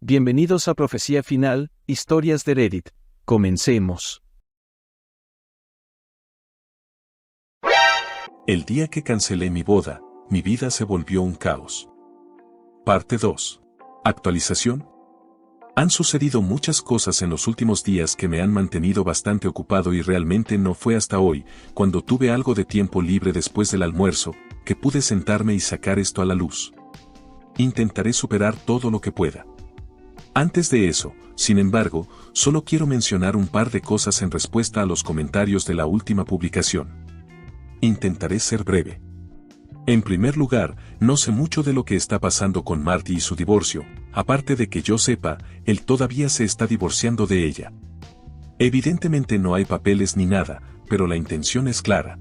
Bienvenidos a Profecía Final, Historias de Reddit. Comencemos. El día que cancelé mi boda, mi vida se volvió un caos. Parte 2. Actualización. Han sucedido muchas cosas en los últimos días que me han mantenido bastante ocupado y realmente no fue hasta hoy, cuando tuve algo de tiempo libre después del almuerzo, que pude sentarme y sacar esto a la luz. Intentaré superar todo lo que pueda. Antes de eso, sin embargo, solo quiero mencionar un par de cosas en respuesta a los comentarios de la última publicación. Intentaré ser breve. En primer lugar, no sé mucho de lo que está pasando con Marty y su divorcio, aparte de que yo sepa, él todavía se está divorciando de ella. Evidentemente no hay papeles ni nada, pero la intención es clara.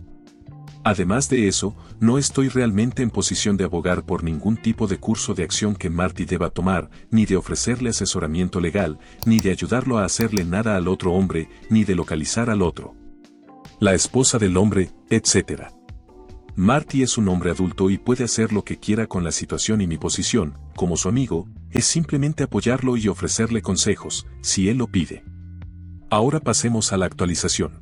Además de eso, no estoy realmente en posición de abogar por ningún tipo de curso de acción que Marty deba tomar, ni de ofrecerle asesoramiento legal, ni de ayudarlo a hacerle nada al otro hombre, ni de localizar al otro, la esposa del hombre, etc. Marty es un hombre adulto y puede hacer lo que quiera con la situación y mi posición, como su amigo, es simplemente apoyarlo y ofrecerle consejos, si él lo pide. Ahora pasemos a la actualización.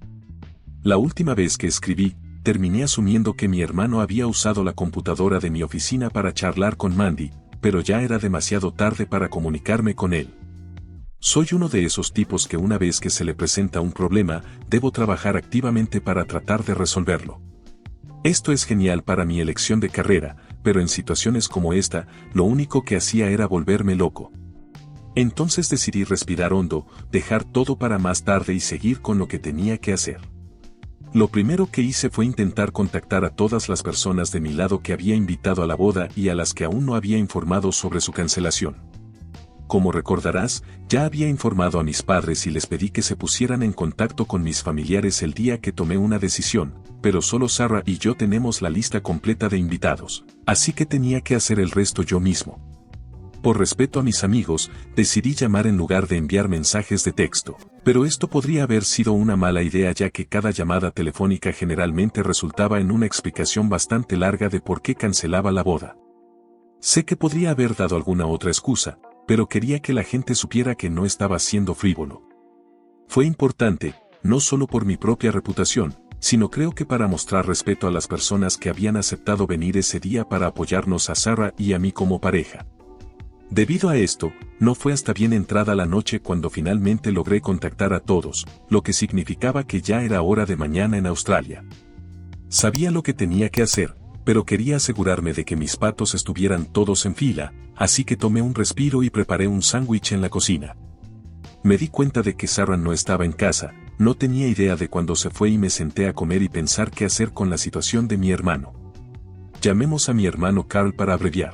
La última vez que escribí, terminé asumiendo que mi hermano había usado la computadora de mi oficina para charlar con Mandy, pero ya era demasiado tarde para comunicarme con él. Soy uno de esos tipos que una vez que se le presenta un problema, debo trabajar activamente para tratar de resolverlo. Esto es genial para mi elección de carrera, pero en situaciones como esta, lo único que hacía era volverme loco. Entonces decidí respirar hondo, dejar todo para más tarde y seguir con lo que tenía que hacer. Lo primero que hice fue intentar contactar a todas las personas de mi lado que había invitado a la boda y a las que aún no había informado sobre su cancelación. Como recordarás, ya había informado a mis padres y les pedí que se pusieran en contacto con mis familiares el día que tomé una decisión, pero solo Sarah y yo tenemos la lista completa de invitados, así que tenía que hacer el resto yo mismo. Por respeto a mis amigos, decidí llamar en lugar de enviar mensajes de texto, pero esto podría haber sido una mala idea ya que cada llamada telefónica generalmente resultaba en una explicación bastante larga de por qué cancelaba la boda. Sé que podría haber dado alguna otra excusa, pero quería que la gente supiera que no estaba siendo frívolo. Fue importante, no solo por mi propia reputación, sino creo que para mostrar respeto a las personas que habían aceptado venir ese día para apoyarnos a Sarah y a mí como pareja. Debido a esto, no fue hasta bien entrada la noche cuando finalmente logré contactar a todos, lo que significaba que ya era hora de mañana en Australia. Sabía lo que tenía que hacer, pero quería asegurarme de que mis patos estuvieran todos en fila, así que tomé un respiro y preparé un sándwich en la cocina. Me di cuenta de que Sarah no estaba en casa, no tenía idea de cuándo se fue y me senté a comer y pensar qué hacer con la situación de mi hermano. Llamemos a mi hermano Carl para abreviar.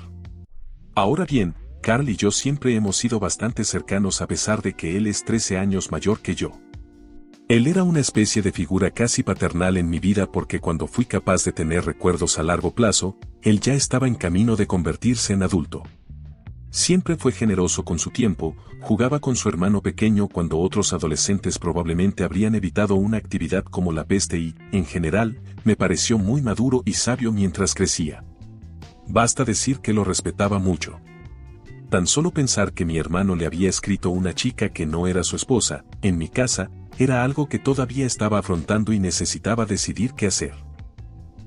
Ahora bien, Carl y yo siempre hemos sido bastante cercanos a pesar de que él es 13 años mayor que yo. Él era una especie de figura casi paternal en mi vida porque cuando fui capaz de tener recuerdos a largo plazo, él ya estaba en camino de convertirse en adulto. Siempre fue generoso con su tiempo, jugaba con su hermano pequeño cuando otros adolescentes probablemente habrían evitado una actividad como la peste y, en general, me pareció muy maduro y sabio mientras crecía. Basta decir que lo respetaba mucho. Tan solo pensar que mi hermano le había escrito una chica que no era su esposa, en mi casa, era algo que todavía estaba afrontando y necesitaba decidir qué hacer.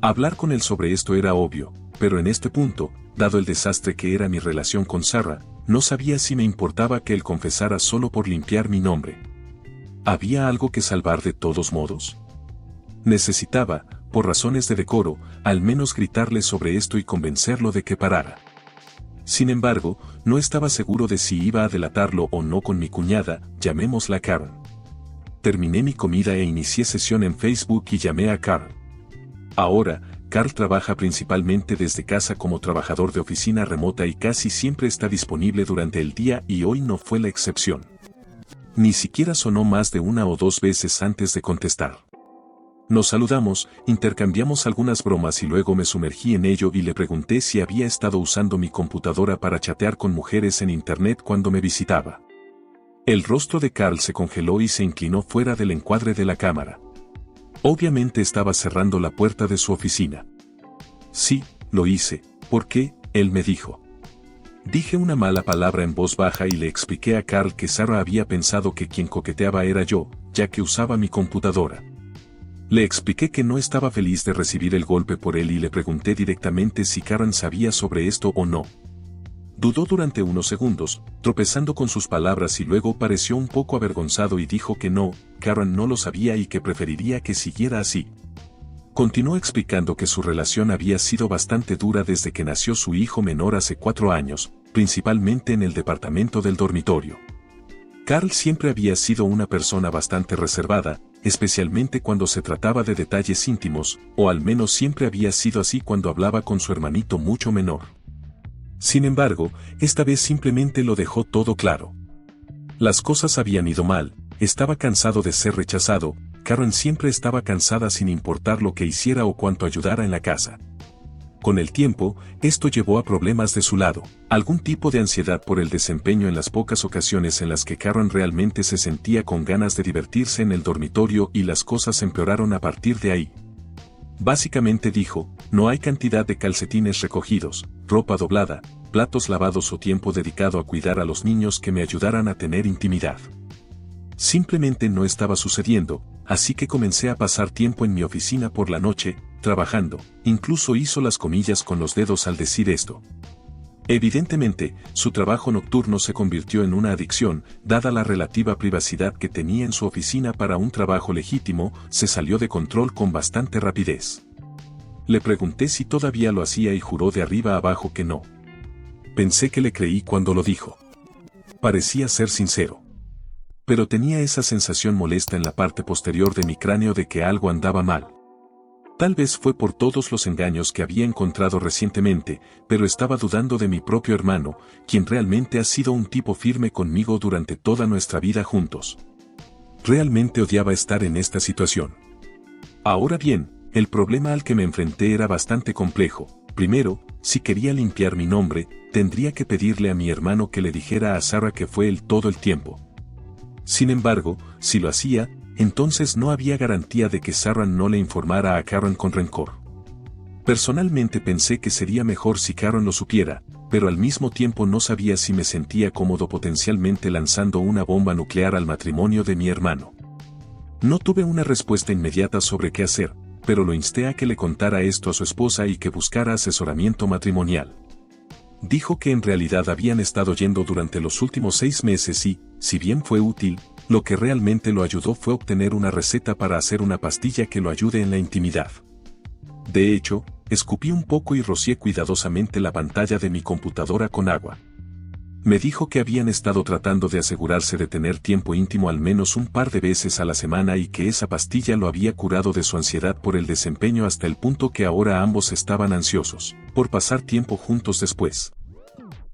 Hablar con él sobre esto era obvio, pero en este punto, dado el desastre que era mi relación con Sarah, no sabía si me importaba que él confesara solo por limpiar mi nombre. ¿Había algo que salvar de todos modos? Necesitaba, por razones de decoro, al menos gritarle sobre esto y convencerlo de que parara. Sin embargo, no estaba seguro de si iba a delatarlo o no con mi cuñada, llamémosla Karen. Terminé mi comida e inicié sesión en Facebook y llamé a Carl. Ahora, Carl trabaja principalmente desde casa como trabajador de oficina remota y casi siempre está disponible durante el día y hoy no fue la excepción. Ni siquiera sonó más de una o dos veces antes de contestar. Nos saludamos, intercambiamos algunas bromas y luego me sumergí en ello y le pregunté si había estado usando mi computadora para chatear con mujeres en internet cuando me visitaba. El rostro de Carl se congeló y se inclinó fuera del encuadre de la cámara. Obviamente estaba cerrando la puerta de su oficina. Sí, lo hice, ¿por qué? Él me dijo. Dije una mala palabra en voz baja y le expliqué a Carl que Sarah había pensado que quien coqueteaba era yo, ya que usaba mi computadora. Le expliqué que no estaba feliz de recibir el golpe por él y le pregunté directamente si Karen sabía sobre esto o no. Dudó durante unos segundos, tropezando con sus palabras y luego pareció un poco avergonzado y dijo que no, Karen no lo sabía y que preferiría que siguiera así. Continuó explicando que su relación había sido bastante dura desde que nació su hijo menor hace 4 años, principalmente en el departamento del dormitorio. Carl siempre había sido una persona bastante reservada, especialmente cuando se trataba de detalles íntimos, o al menos siempre había sido así cuando hablaba con su hermanito mucho menor. Sin embargo, esta vez simplemente lo dejó todo claro. Las cosas habían ido mal, estaba cansado de ser rechazado, Karen siempre estaba cansada sin importar lo que hiciera o cuánto ayudara en la casa. Con el tiempo, esto llevó a problemas de su lado, algún tipo de ansiedad por el desempeño en las pocas ocasiones en las que Karen realmente se sentía con ganas de divertirse en el dormitorio y las cosas empeoraron a partir de ahí. Básicamente dijo, no hay cantidad de calcetines recogidos, ropa doblada, platos lavados o tiempo dedicado a cuidar a los niños que me ayudaran a tener intimidad. Simplemente no estaba sucediendo, así que comencé a pasar tiempo en mi oficina por la noche, trabajando, incluso hizo las comillas con los dedos al decir esto. Evidentemente, su trabajo nocturno se convirtió en una adicción, dada la relativa privacidad que tenía en su oficina para un trabajo legítimo, se salió de control con bastante rapidez. Le pregunté si todavía lo hacía y juró de arriba a abajo que no. Pensé que le creí cuando lo dijo. Parecía ser sincero. Pero tenía esa sensación molesta en la parte posterior de mi cráneo de que algo andaba mal. Tal vez fue por todos los engaños que había encontrado recientemente, pero estaba dudando de mi propio hermano, quien realmente ha sido un tipo firme conmigo durante toda nuestra vida juntos. Realmente odiaba estar en esta situación. Ahora bien, el problema al que me enfrenté era bastante complejo. Primero, si quería limpiar mi nombre, tendría que pedirle a mi hermano que le dijera a Sarah que fue él todo el tiempo. Sin embargo, si lo hacía, entonces no había garantía de que Sarah no le informara a Karen con rencor. Personalmente pensé que sería mejor si Karen lo supiera, pero al mismo tiempo no sabía si me sentía cómodo potencialmente lanzando una bomba nuclear al matrimonio de mi hermano. No tuve una respuesta inmediata sobre qué hacer, pero lo insté a que le contara esto a su esposa y que buscara asesoramiento matrimonial. Dijo que en realidad habían estado yendo durante los últimos 6 meses y, si bien fue útil, lo que realmente lo ayudó fue obtener una receta para hacer una pastilla que lo ayude en la intimidad. De hecho, escupí un poco y rocié cuidadosamente la pantalla de mi computadora con agua. Me dijo que habían estado tratando de asegurarse de tener tiempo íntimo al menos un par de veces a la semana y que esa pastilla lo había curado de su ansiedad por el desempeño hasta el punto que ahora ambos estaban ansiosos por pasar tiempo juntos después.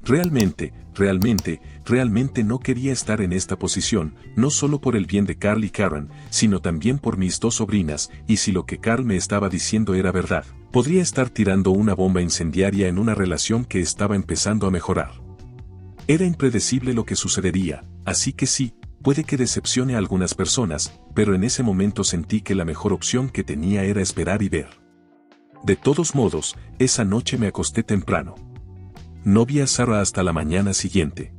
Realmente no quería estar en esta posición, no solo por el bien de Carl y Karen, sino también por mis 2 sobrinas, y si lo que Carl me estaba diciendo era verdad, podría estar tirando una bomba incendiaria en una relación que estaba empezando a mejorar. Era impredecible lo que sucedería, así que sí, puede que decepcione a algunas personas, pero en ese momento sentí que la mejor opción que tenía era esperar y ver. De todos modos, esa noche me acosté temprano. No vi a Sarah hasta la mañana siguiente.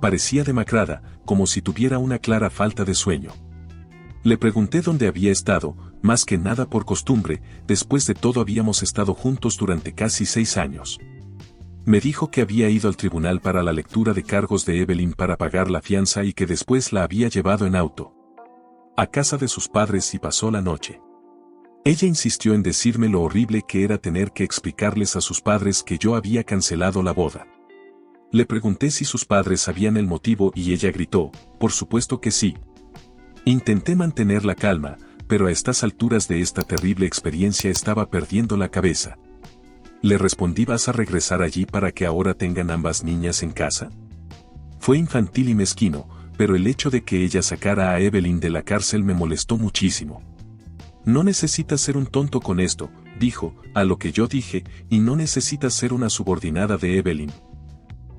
Parecía demacrada, como si tuviera una clara falta de sueño. Le pregunté dónde había estado, más que nada por costumbre, después de todo habíamos estado juntos durante casi 6 años. Me dijo que había ido al tribunal para la lectura de cargos de Evelyn para pagar la fianza y que después la había llevado en auto a casa de sus padres y pasó la noche. Ella insistió en decirme lo horrible que era tener que explicarles a sus padres que yo había cancelado la boda. Le pregunté si sus padres sabían el motivo y ella gritó, por supuesto que sí. Intenté mantener la calma, pero a estas alturas de esta terrible experiencia estaba perdiendo la cabeza. Le respondí: ¿vas a regresar allí para que ahora tengan ambas niñas en casa? Fue infantil y mezquino, pero el hecho de que ella sacara a Evelyn de la cárcel me molestó muchísimo. No necesitas ser un tonto con esto, dijo, a lo que yo dije, y no necesitas ser una subordinada de Evelyn.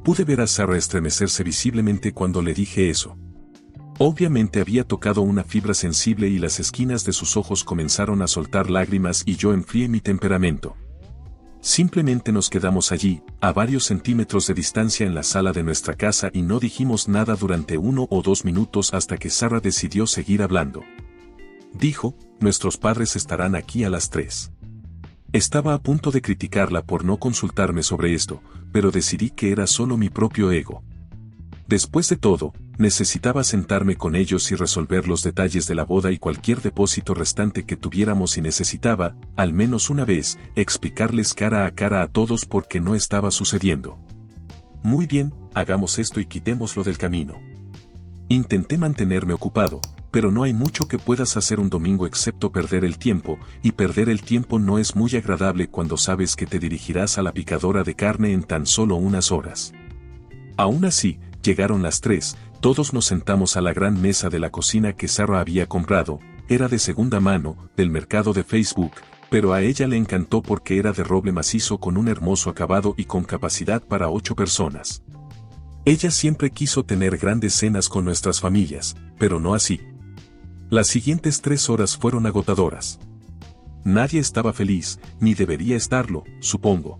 Pude ver a Sarah estremecerse visiblemente cuando le dije eso. Obviamente había tocado una fibra sensible y las esquinas de sus ojos comenzaron a soltar lágrimas y yo enfrié mi temperamento. Simplemente nos quedamos allí, a varios centímetros de distancia en la sala de nuestra casa y no dijimos nada durante 1 o 2 minutos hasta que Sarah decidió seguir hablando. Dijo, nuestros padres estarán aquí a las 3. Estaba a punto de criticarla por no consultarme sobre esto, pero decidí que era solo mi propio ego. Después de todo, necesitaba sentarme con ellos y resolver los detalles de la boda y cualquier depósito restante que tuviéramos y necesitaba, al menos una vez, explicarles cara a cara a todos por qué no estaba sucediendo. Muy bien, hagamos esto y quitémoslo del camino. Intenté mantenerme ocupado, pero no hay mucho que puedas hacer un domingo excepto perder el tiempo, y perder el tiempo no es muy agradable cuando sabes que te dirigirás a la picadora de carne en tan solo unas horas. Aún así, llegaron las 3, todos nos sentamos a la gran mesa de la cocina que Sarah había comprado, era de segunda mano, del mercado de Facebook, pero a ella le encantó porque era de roble macizo con un hermoso acabado y con capacidad para 8 personas. Ella siempre quiso tener grandes cenas con nuestras familias, pero no así. Las siguientes 3 horas fueron agotadoras. Nadie estaba feliz, ni debería estarlo, supongo.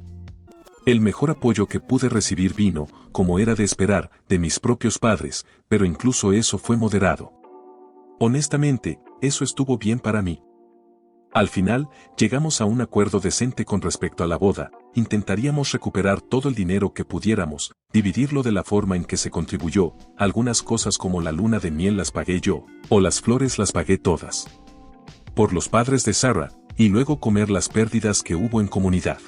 El mejor apoyo que pude recibir vino, como era de esperar, de mis propios padres, pero incluso eso fue moderado. Honestamente, eso estuvo bien para mí. Al final, llegamos a un acuerdo decente con respecto a la boda, intentaríamos recuperar todo el dinero que pudiéramos, dividirlo de la forma en que se contribuyó, algunas cosas como la luna de miel las pagué yo, o las flores las pagué todas. Por los padres de Sarah, y luego comer las pérdidas que hubo en comunidad.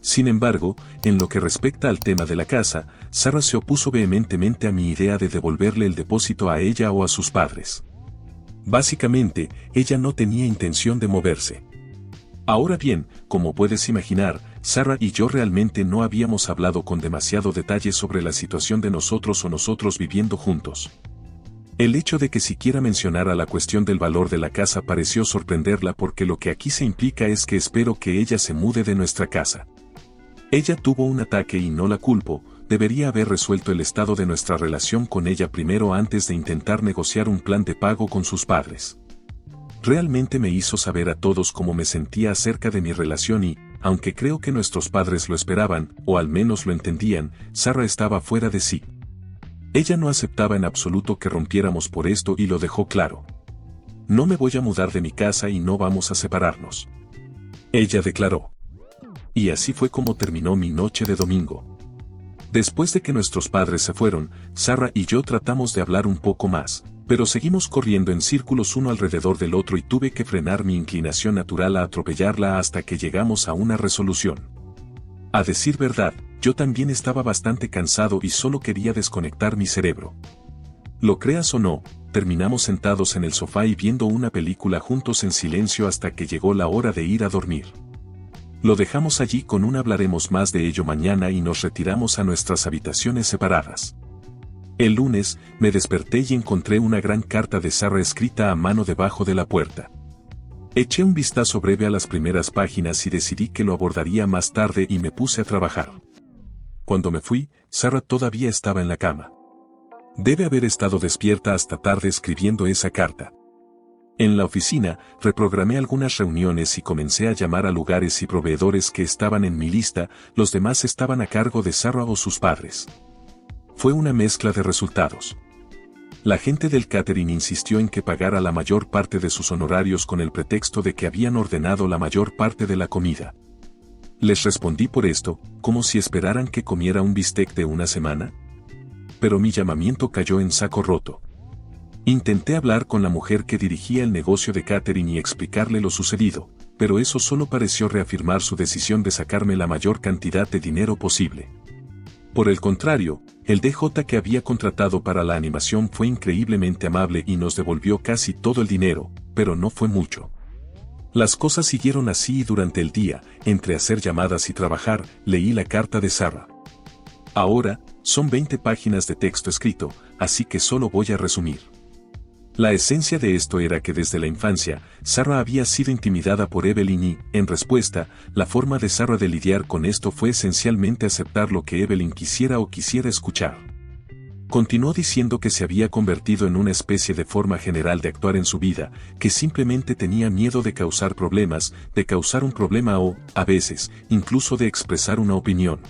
Sin embargo, en lo que respecta al tema de la casa, Sarah se opuso vehementemente a mi idea de devolverle el depósito a ella o a sus padres. Básicamente, ella no tenía intención de moverse. Ahora bien, como puedes imaginar, Sarah y yo realmente no habíamos hablado con demasiado detalle sobre la situación de nosotros o nosotros viviendo juntos. El hecho de que siquiera mencionara la cuestión del valor de la casa pareció sorprenderla porque lo que aquí se implica es que espero que ella se mude de nuestra casa. Ella tuvo un ataque y no la culpo, debería haber resuelto el estado de nuestra relación con ella primero antes de intentar negociar un plan de pago con sus padres. Realmente me hizo saber a todos cómo me sentía acerca de mi relación y, aunque creo que nuestros padres lo esperaban, o al menos lo entendían, Sarah estaba fuera de sí. Ella no aceptaba en absoluto que rompiéramos por esto y lo dejó claro. No me voy a mudar de mi casa y no vamos a separarnos. Ella declaró. Y así fue como terminó mi noche de domingo. Después de que nuestros padres se fueron, Sarah y yo tratamos de hablar un poco más, pero seguimos corriendo en círculos uno alrededor del otro y tuve que frenar mi inclinación natural a atropellarla hasta que llegamos a una resolución. A decir verdad, yo también estaba bastante cansado y solo quería desconectar mi cerebro. Lo creas o no, terminamos sentados en el sofá y viendo una película juntos en silencio hasta que llegó la hora de ir a dormir. Lo dejamos allí con un hablaremos más de ello mañana y nos retiramos a nuestras habitaciones separadas. El lunes, me desperté y encontré una gran carta de Sarah escrita a mano debajo de la puerta. Eché un vistazo breve a las primeras páginas y decidí que lo abordaría más tarde y me puse a trabajar. Cuando me fui, Sarah todavía estaba en la cama. Debe haber estado despierta hasta tarde escribiendo esa carta. En la oficina, reprogramé algunas reuniones y comencé a llamar a lugares y proveedores que estaban en mi lista, los demás estaban a cargo de Sarah o sus padres. Fue una mezcla de resultados. La gente del catering insistió en que pagara la mayor parte de sus honorarios con el pretexto de que habían ordenado la mayor parte de la comida. Les respondí por esto, como si esperaran que comiera un bistec de una semana. Pero mi llamamiento cayó en saco roto. Intenté hablar con la mujer que dirigía el negocio de catering y explicarle lo sucedido, pero eso solo pareció reafirmar su decisión de sacarme la mayor cantidad de dinero posible. Por el contrario, el DJ que había contratado para la animación fue increíblemente amable y nos devolvió casi todo el dinero, pero no fue mucho. Las cosas siguieron así y durante el día, entre hacer llamadas y trabajar, leí la carta de Sarah. Ahora, son 20 páginas de texto escrito, así que solo voy a resumir. La esencia de esto era que desde la infancia, Sarah había sido intimidada por Evelyn y, en respuesta, la forma de Sarah de lidiar con esto fue esencialmente aceptar lo que Evelyn quisiera o quisiera escuchar. Continuó diciendo que se había convertido en una especie de forma general de actuar en su vida, que simplemente tenía miedo de causar problemas, de causar un problema o, a veces, incluso de expresar una opinión.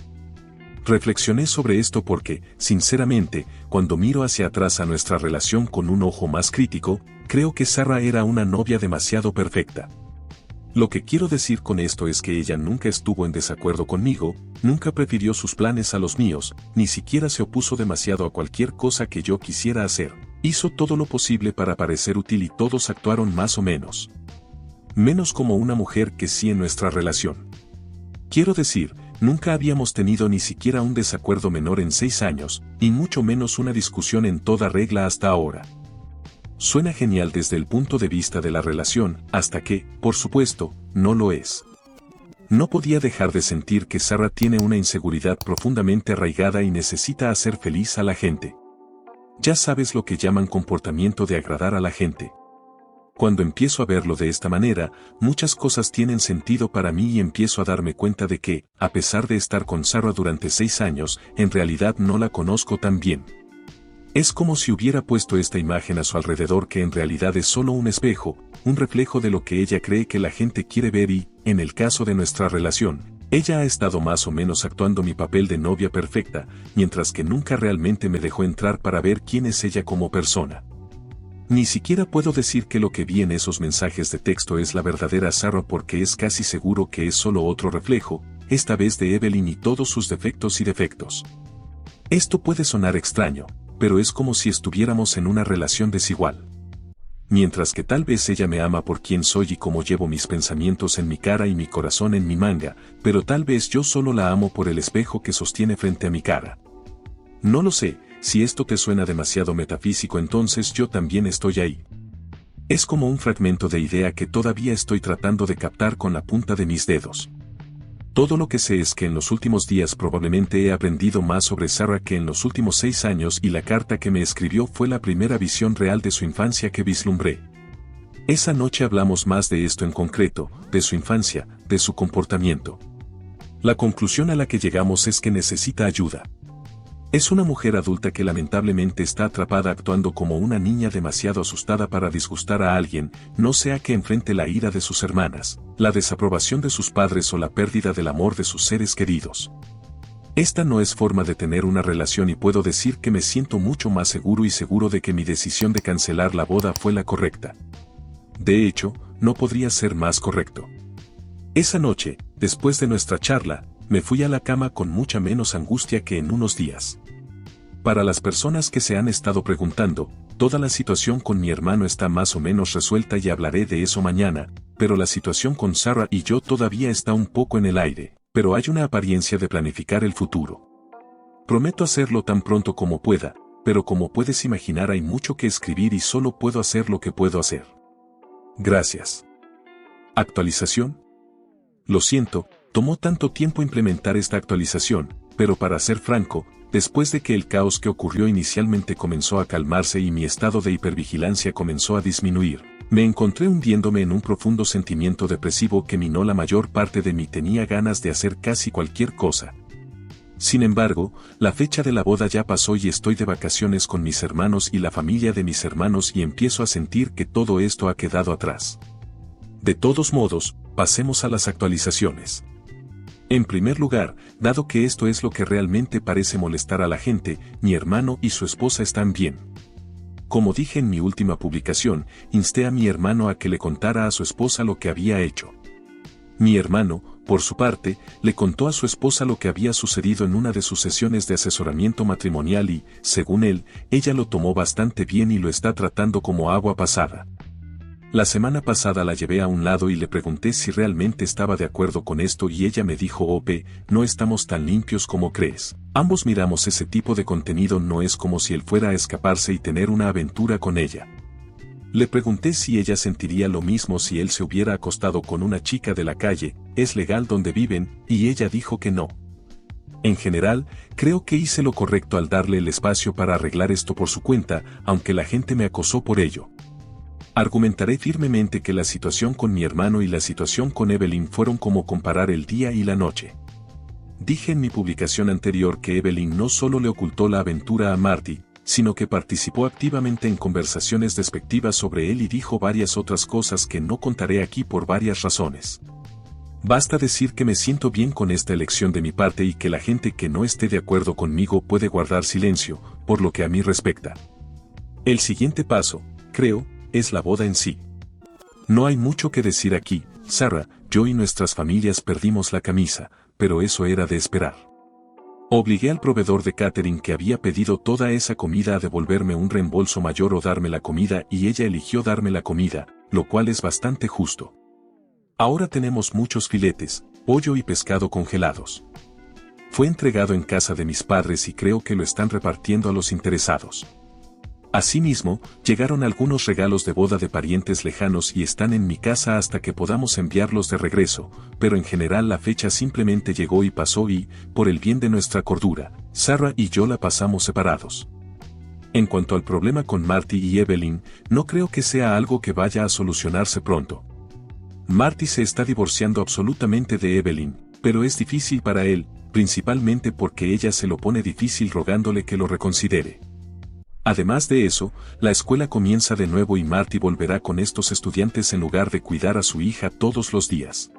Reflexioné sobre esto porque, sinceramente, cuando miro hacia atrás a nuestra relación con un ojo más crítico, creo que Sarah era una novia demasiado perfecta. Lo que quiero decir con esto es que ella nunca estuvo en desacuerdo conmigo, nunca prefirió sus planes a los míos, ni siquiera se opuso demasiado a cualquier cosa que yo quisiera hacer. Hizo todo lo posible para parecer útil y todos actuaron más o menos. Menos como una mujer que sí en nuestra relación. Quiero decir, nunca habíamos tenido ni siquiera un desacuerdo menor en 6 años, y mucho menos una discusión en toda regla hasta ahora. Suena genial desde el punto de vista de la relación, hasta que, por supuesto, no lo es. No podía dejar de sentir que Sarah tiene una inseguridad profundamente arraigada y necesita hacer feliz a la gente. Ya sabes lo que llaman comportamiento de agradar a la gente. Cuando empiezo a verlo de esta manera, muchas cosas tienen sentido para mí y empiezo a darme cuenta de que, a pesar de estar con Sarah durante 6 años, en realidad no la conozco tan bien. Es como si hubiera puesto esta imagen a su alrededor que en realidad es solo un espejo, un reflejo de lo que ella cree que la gente quiere ver y, en el caso de nuestra relación, ella ha estado más o menos actuando mi papel de novia perfecta, mientras que nunca realmente me dejó entrar para ver quién es ella como persona. Ni siquiera puedo decir que lo que vi en esos mensajes de texto es la verdadera Sarah porque es casi seguro que es solo otro reflejo, esta vez de Evelyn y todos sus defectos y defectos. Esto puede sonar extraño, pero es como si estuviéramos en una relación desigual. Mientras que tal vez ella me ama por quien soy y como llevo mis pensamientos en mi cara y mi corazón en mi manga, pero tal vez yo solo la amo por el espejo que sostiene frente a mi cara. No lo sé, si esto te suena demasiado metafísico entonces yo también estoy ahí. Es como un fragmento de idea que todavía estoy tratando de captar con la punta de mis dedos. Todo lo que sé es que en los últimos días probablemente he aprendido más sobre Sarah que en los últimos 6 años y la carta que me escribió fue la primera visión real de su infancia que vislumbré. Esa noche hablamos más de esto en concreto, de su infancia, de su comportamiento. La conclusión a la que llegamos es que necesita ayuda. Es una mujer adulta que lamentablemente está atrapada actuando como una niña demasiado asustada para disgustar a alguien, no sea que enfrente la ira de sus hermanas, la desaprobación de sus padres o la pérdida del amor de sus seres queridos. Esta no es forma de tener una relación y puedo decir que me siento mucho más seguro de que mi decisión de cancelar la boda fue la correcta. De hecho, no podría ser más correcto. Esa noche, después de nuestra charla, me fui a la cama con mucha menos angustia que en unos días. Para las personas que se han estado preguntando, toda la situación con mi hermano está más o menos resuelta y hablaré de eso mañana, pero la situación con Sarah y yo todavía está un poco en el aire, pero hay una apariencia de planificar el futuro. Prometo hacerlo tan pronto como pueda, pero como puedes imaginar hay mucho que escribir y solo puedo hacer lo que puedo hacer. Gracias. ¿Actualización? Lo siento, tomó tanto tiempo implementar esta actualización, pero para ser franco, después de que el caos que ocurrió inicialmente comenzó a calmarse y mi estado de hipervigilancia comenzó a disminuir, me encontré hundiéndome en un profundo sentimiento depresivo que minó la mayor parte de mí. Tenía ganas de hacer casi cualquier cosa. Sin embargo, la fecha de la boda ya pasó y estoy de vacaciones con mis hermanos y la familia de mis hermanos y empiezo a sentir que todo esto ha quedado atrás. De todos modos, pasemos a las actualizaciones. En primer lugar, dado que esto es lo que realmente parece molestar a la gente, mi hermano y su esposa están bien. Como dije en mi última publicación, insté a mi hermano a que le contara a su esposa lo que había hecho. Mi hermano, por su parte, le contó a su esposa lo que había sucedido en una de sus sesiones de asesoramiento matrimonial y, según él, ella lo tomó bastante bien y lo está tratando como agua pasada. La semana pasada la llevé a un lado y le pregunté si realmente estaba de acuerdo con esto y ella me dijo: Ope, no estamos tan limpios como crees. Ambos miramos ese tipo de contenido, no es como si él fuera a escaparse y tener una aventura con ella. Le pregunté si ella sentiría lo mismo si él se hubiera acostado con una chica de la calle, es legal donde viven, y ella dijo que no. En general, creo que hice lo correcto al darle el espacio para arreglar esto por su cuenta, aunque la gente me acosó por ello. Argumentaré firmemente que la situación con mi hermano y la situación con Evelyn fueron como comparar el día y la noche. Dije en mi publicación anterior que Evelyn no solo le ocultó la aventura a Marty, sino que participó activamente en conversaciones despectivas sobre él y dijo varias otras cosas que no contaré aquí por varias razones. Basta decir que me siento bien con esta elección de mi parte y que la gente que no esté de acuerdo conmigo puede guardar silencio, por lo que a mí respecta. El siguiente paso, creo, es la boda en sí. No hay mucho que decir aquí, Sarah, yo y nuestras familias perdimos la camisa, pero eso era de esperar. Obligué al proveedor de catering que había pedido toda esa comida a devolverme un reembolso mayor o darme la comida y ella eligió darme la comida, lo cual es bastante justo. Ahora tenemos muchos filetes, pollo y pescado congelados. Fue entregado en casa de mis padres y creo que lo están repartiendo a los interesados. Asimismo, llegaron algunos regalos de boda de parientes lejanos y están en mi casa hasta que podamos enviarlos de regreso, pero en general la fecha simplemente llegó y pasó y, por el bien de nuestra cordura, Sarah y yo la pasamos separados. En cuanto al problema con Marty y Evelyn, no creo que sea algo que vaya a solucionarse pronto. Marty se está divorciando absolutamente de Evelyn, pero es difícil para él, principalmente porque ella se lo pone difícil rogándole que lo reconsidere. Además de eso, la escuela comienza de nuevo y Marty volverá con estos estudiantes en lugar de cuidar a su hija todos los días.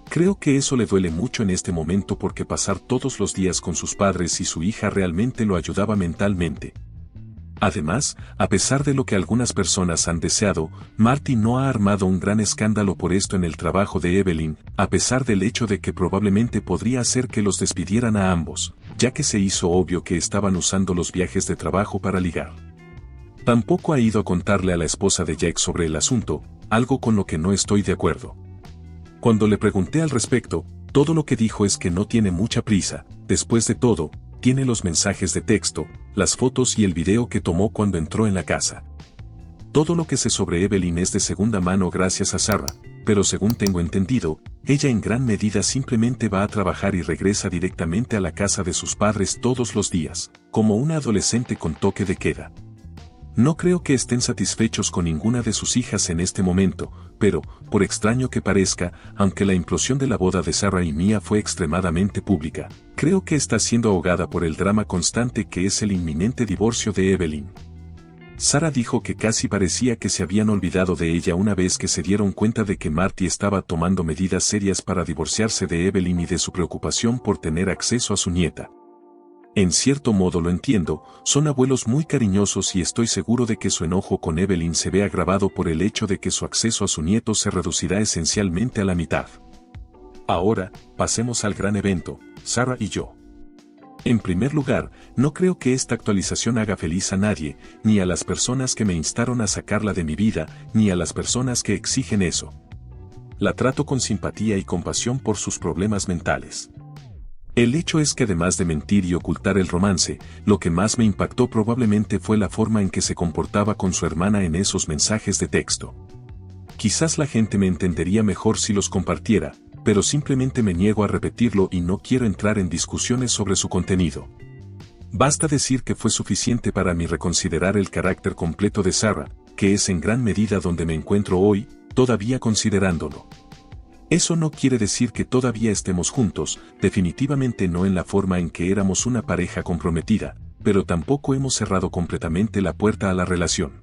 Creo que eso le duele mucho en este momento porque pasar todos los días con sus padres y su hija realmente lo ayudaba mentalmente. Además, a pesar de lo que algunas personas han deseado, Marty no ha armado un gran escándalo por esto en el trabajo de Evelyn, a pesar del hecho de que probablemente podría hacer que los despidieran a ambos, ya que se hizo obvio que estaban usando los viajes de trabajo para ligar. Tampoco ha ido a contarle a la esposa de Jack sobre el asunto, algo con lo que no estoy de acuerdo. Cuando le pregunté al respecto, todo lo que dijo es que no tiene mucha prisa, después de todo, tiene los mensajes de texto, las fotos y el video que tomó cuando entró en la casa. Todo lo que sé sobre Evelyn es de segunda mano gracias a Sarah, pero según tengo entendido, ella en gran medida simplemente va a trabajar y regresa directamente a la casa de sus padres todos los días, como una adolescente con toque de queda. No creo que estén satisfechos con ninguna de sus hijas en este momento, pero, por extraño que parezca, aunque la implosión de la boda de Sarah y Mia fue extremadamente pública, creo que está siendo ahogada por el drama constante que es el inminente divorcio de Evelyn. Sarah dijo que casi parecía que se habían olvidado de ella una vez que se dieron cuenta de que Marty estaba tomando medidas serias para divorciarse de Evelyn y de su preocupación por tener acceso a su nieta. En cierto modo lo entiendo, son abuelos muy cariñosos y estoy seguro de que su enojo con Evelyn se ve agravado por el hecho de que su acceso a su nieto se reducirá esencialmente a la mitad. Ahora, pasemos al gran evento, Sarah y yo. En primer lugar, no creo que esta actualización haga feliz a nadie, ni a las personas que me instaron a sacarla de mi vida, ni a las personas que exigen eso. La trato con simpatía y compasión por sus problemas mentales. El hecho es que además de mentir y ocultar el romance, lo que más me impactó probablemente fue la forma en que se comportaba con su hermana en esos mensajes de texto. Quizás la gente me entendería mejor si los compartiera, pero simplemente me niego a repetirlo y no quiero entrar en discusiones sobre su contenido. Basta decir que fue suficiente para mí reconsiderar el carácter completo de Sarah, que es en gran medida donde me encuentro hoy, todavía considerándolo. Eso no quiere decir que todavía estemos juntos, definitivamente no en la forma en que éramos una pareja comprometida, pero tampoco hemos cerrado completamente la puerta a la relación.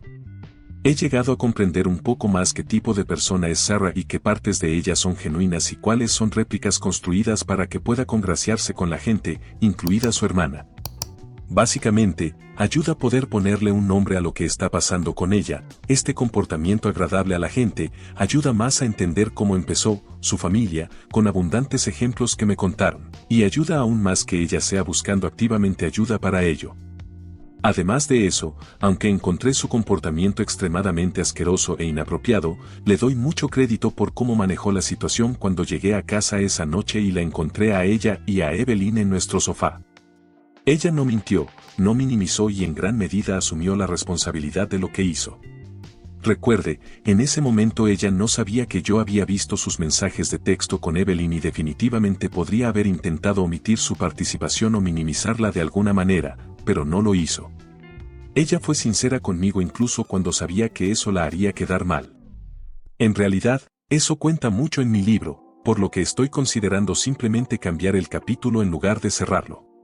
He llegado a comprender un poco más qué tipo de persona es Sarah y qué partes de ella son genuinas y cuáles son réplicas construidas para que pueda congraciarse con la gente, incluida su hermana. Básicamente, ayuda a poder ponerle un nombre a lo que está pasando con ella, este comportamiento agradable a la gente, ayuda más a entender cómo empezó, su familia, con abundantes ejemplos que me contaron, y ayuda aún más que ella sea buscando activamente ayuda para ello. Además de eso, aunque encontré su comportamiento extremadamente asqueroso e inapropiado, le doy mucho crédito por cómo manejó la situación cuando llegué a casa esa noche y la encontré a ella y a Evelyn en nuestro sofá. Ella no mintió, no minimizó y en gran medida asumió la responsabilidad de lo que hizo. Recuerde, en ese momento ella no sabía que yo había visto sus mensajes de texto con Evelyn y definitivamente podría haber intentado omitir su participación o minimizarla de alguna manera, pero no lo hizo. Ella fue sincera conmigo incluso cuando sabía que eso la haría quedar mal. En realidad, eso cuenta mucho en mi libro, por lo que estoy considerando simplemente cambiar el capítulo en lugar de cerrarlo.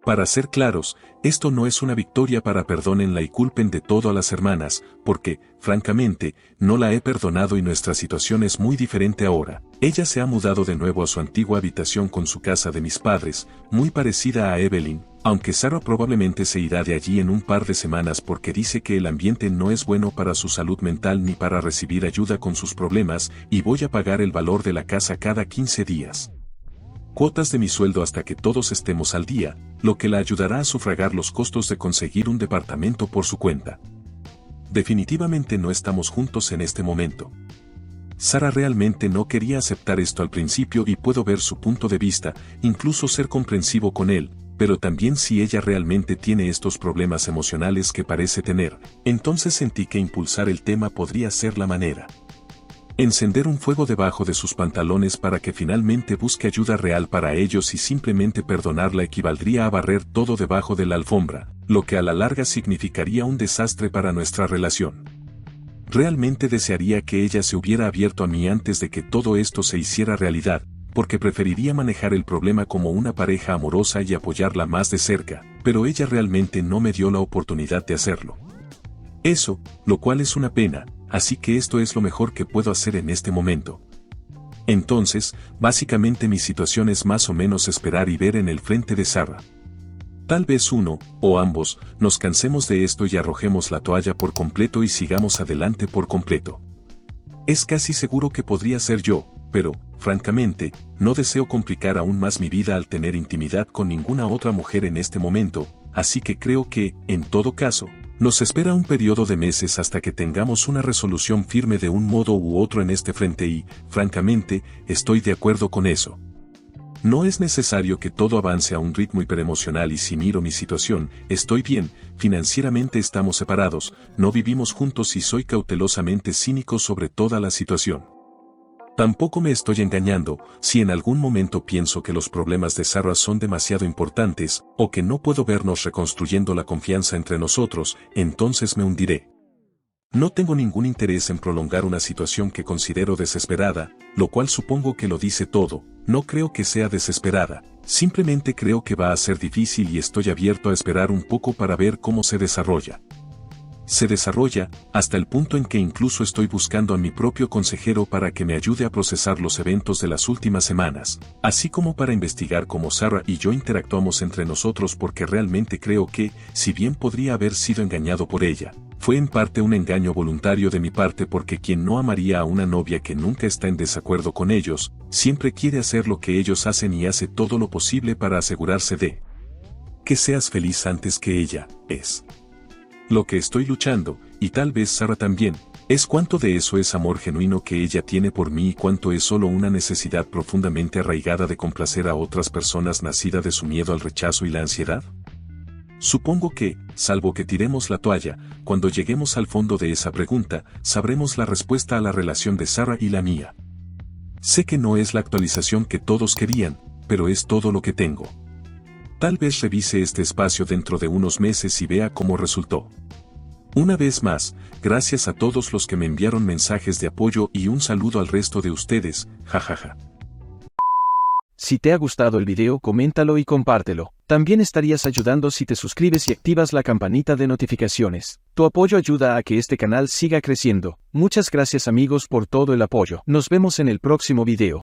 Para ser claros, esto no es una victoria para perdónenla y culpen de todo a las hermanas, porque, francamente, no la he perdonado y nuestra situación es muy diferente ahora. Ella se ha mudado de nuevo a su antigua habitación con su casa de mis padres, muy parecida a Evelyn, aunque Sarah probablemente se irá de allí en un par de semanas porque dice que el ambiente no es bueno para su salud mental ni para recibir ayuda con sus problemas, y voy a pagar el valor de la casa cada 15 días. Cuotas de mi sueldo hasta que todos estemos al día, lo que la ayudará a sufragar los costos de conseguir un departamento por su cuenta. Definitivamente no estamos juntos en este momento. Sarah realmente no quería aceptar esto al principio y puedo ver su punto de vista, incluso ser comprensivo con él, pero también si ella realmente tiene estos problemas emocionales que parece tener, entonces sentí que impulsar el tema podría ser la manera. Encender un fuego debajo de sus pantalones para que finalmente busque ayuda real para ellos y simplemente perdonarla equivaldría a barrer todo debajo de la alfombra, lo que a la larga significaría un desastre para nuestra relación. Realmente desearía que ella se hubiera abierto a mí antes de que todo esto se hiciera realidad, porque preferiría manejar el problema como una pareja amorosa y apoyarla más de cerca, pero ella realmente no me dio la oportunidad de hacerlo. Eso, lo cual es una pena, así que esto es lo mejor que puedo hacer en este momento. Entonces, básicamente mi situación es más o menos esperar y ver en el frente de Sarah. Tal vez uno, o ambos, nos cansemos de esto y arrojemos la toalla por completo y sigamos adelante por completo. Es casi seguro que podría ser yo, pero, francamente, no deseo complicar aún más mi vida al tener intimidad con ninguna otra mujer en este momento, así que creo que, en todo caso, nos espera un periodo de meses hasta que tengamos una resolución firme de un modo u otro en este frente y, francamente, estoy de acuerdo con eso. No es necesario que todo avance a un ritmo hiperemocional y si miro mi situación, estoy bien, financieramente estamos separados, no vivimos juntos y soy cautelosamente cínico sobre toda la situación. Tampoco me estoy engañando, si en algún momento pienso que los problemas de Sarah son demasiado importantes, o que no puedo vernos reconstruyendo la confianza entre nosotros, entonces me hundiré. No tengo ningún interés en prolongar una situación que considero desesperada, lo cual supongo que lo dice todo, no creo que sea desesperada, simplemente creo que va a ser difícil y estoy abierto a esperar un poco para ver cómo se desarrolla. Se desarrolla, hasta el punto en que incluso estoy buscando a mi propio consejero para que me ayude a procesar los eventos de las últimas semanas, así como para investigar cómo Sarah y yo interactuamos entre nosotros porque realmente creo que, si bien podría haber sido engañado por ella, fue en parte un engaño voluntario de mi parte porque quien no amaría a una novia que nunca está en desacuerdo con ellos, siempre quiere hacer lo que ellos hacen y hace todo lo posible para asegurarse de que seas feliz antes que ella, es. Lo que estoy luchando, y tal vez Sarah también, es cuánto de eso es amor genuino que ella tiene por mí y cuánto es solo una necesidad profundamente arraigada de complacer a otras personas nacida de su miedo al rechazo y la ansiedad. Supongo que, salvo que tiremos la toalla, cuando lleguemos al fondo de esa pregunta, sabremos la respuesta a la relación de Sarah y la mía. Sé que no es la actualización que todos querían, pero es todo lo que tengo. Tal vez revise este espacio dentro de unos meses y vea cómo resultó. Una vez más, gracias a todos los que me enviaron mensajes de apoyo y un saludo al resto de ustedes, jajaja. Si te ha gustado el video, coméntalo y compártelo. También estarías ayudando si te suscribes y activas la campanita de notificaciones. Tu apoyo ayuda a que este canal siga creciendo. Muchas gracias amigos por todo el apoyo. Nos vemos en el próximo video.